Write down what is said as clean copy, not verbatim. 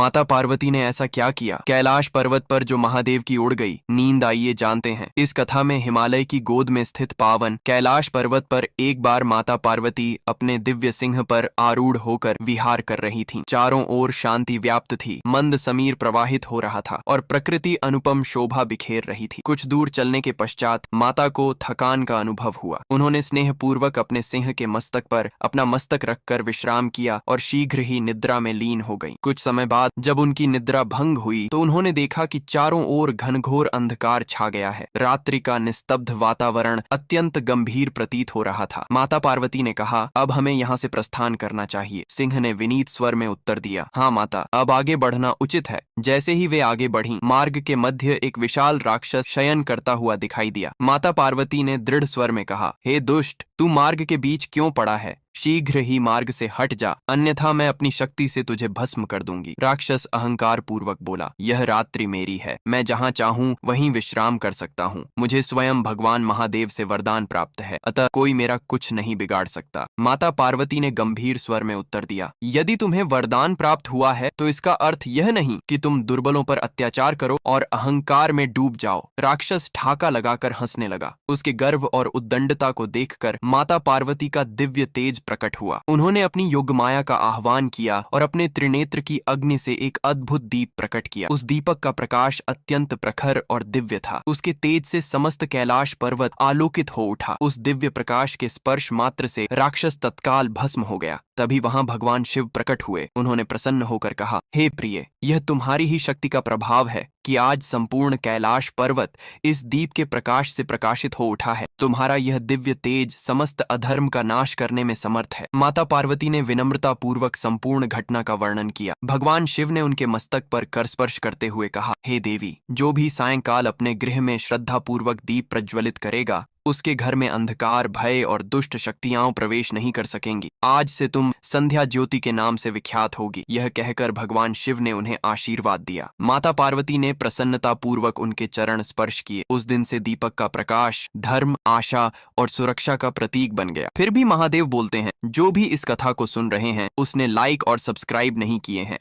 माता पार्वती ने ऐसा क्या किया? कैलाश पर्वत पर जो महादेव की उड़ गई नींद, आइए जानते हैं। इस कथा में हिमालय की गोद में स्थित पावन कैलाश पर्वत पर एक बार माता पार्वती अपने दिव्य सिंह पर आरूढ़ होकर विहार कर रही थीं। चारों ओर शांति व्याप्त थी, मंद समीर प्रवाहित हो रहा था और प्रकृति अनुपम शोभा बिखेर रही थी। कुछ दूर चलने के पश्चात माता को थकान का अनुभव हुआ। उन्होंने स्नेह पूर्वक अपने सिंह के मस्तक पर अपना मस्तक रखकर विश्राम किया और शीघ्र ही निद्रा में लीन हो गई। कुछ समय बाद जब उनकी निद्रा भंग हुई तो उन्होंने देखा कि चारों ओर घनघोर अंधकार छा गया है। रात्रि का निस्तब्ध वातावरण अत्यंत गंभीर प्रतीत हो रहा था। माता पार्वती ने कहा, अब हमें यहाँ से प्रस्थान करना चाहिए। सिंह ने विनीत स्वर में उत्तर दिया, हाँ माता, अब आगे बढ़ना उचित है। जैसे ही वे आगे बढ़ीं, मार्ग के मध्य एक विशाल राक्षस शयन करता हुआ दिखाई दिया। माता पार्वती ने दृढ़ स्वर में कहा, हे दुष्ट, तू मार्ग के बीच क्यों पड़ा है? शीघ्र ही मार्ग से हट जा, अन्यथा मैं अपनी शक्ति से तुझे भस्म कर दूंगी। राक्षस अहंकार पूर्वक बोला, यह रात्रि मेरी है, मैं जहाँ चाहूँ वहीं विश्राम कर सकता हूँ। मुझे स्वयं भगवान महादेव से वरदान प्राप्त है, अतः कोई मेरा कुछ नहीं बिगाड़ सकता। माता पार्वती ने गंभीर स्वर में उत्तर दिया, यदि तुम्हें वरदान प्राप्त हुआ है तो इसका अर्थ यह नहीं कि तुम दुर्बलों पर अत्याचार करो और अहंकार में डूब जाओ। राक्षस ठाका लगाकर हंसने लगा। उसके गर्व और उद्दंडता को देखकर माता पार्वती का दिव्य तेज प्रकट हुआ। उन्होंने अपनी योगमाया का आह्वान किया और अपने त्रिनेत्र की अग्नि से एक अद्भुत दीप प्रकट किया। उस दीपक का प्रकाश अत्यंत प्रखर और दिव्य था। उसके तेज से समस्त कैलाश पर्वत आलोकित हो उठा। उस दिव्य प्रकाश के स्पर्श मात्र से राक्षस तत्काल भस्म हो गया। तभी वहां भगवान शिव प्रकट हुए। उन्होंने प्रसन्न होकर कहा, हे प्रिय, यह तुम्हारी ही शक्ति का प्रभाव है कि आज संपूर्ण कैलाश पर्वत इस दीप के प्रकाश से प्रकाशित हो उठा है। तुम्हारा यह दिव्य तेज समस्त अधर्म का नाश करने में समर्थ है। माता पार्वती ने विनम्रता पूर्वक संपूर्ण घटना का वर्णन किया। भगवान शिव ने उनके मस्तक पर कर स्पर्श करते हुए कहा, हे देवी, जो भी सायंकाल अपने गृह में श्रद्धा पूर्वक दीप प्रज्वलित करेगा, उसके घर में अंधकार, भय और दुष्ट शक्तियां प्रवेश नहीं कर सकेंगी। आज से तुम संध्या ज्योति के नाम से विख्यात होगी। यह कहकर भगवान शिव ने उन्हें आशीर्वाद दिया। माता पार्वती ने प्रसन्नता पूर्वक उनके चरण स्पर्श किए। उस दिन से दीपक का प्रकाश धर्म, आशा और सुरक्षा का प्रतीक बन गया। फिर भी महादेव बोलते हैं, जो भी इस कथा को सुन रहे हैं उसने लाइक और सब्सक्राइब नहीं किए हैं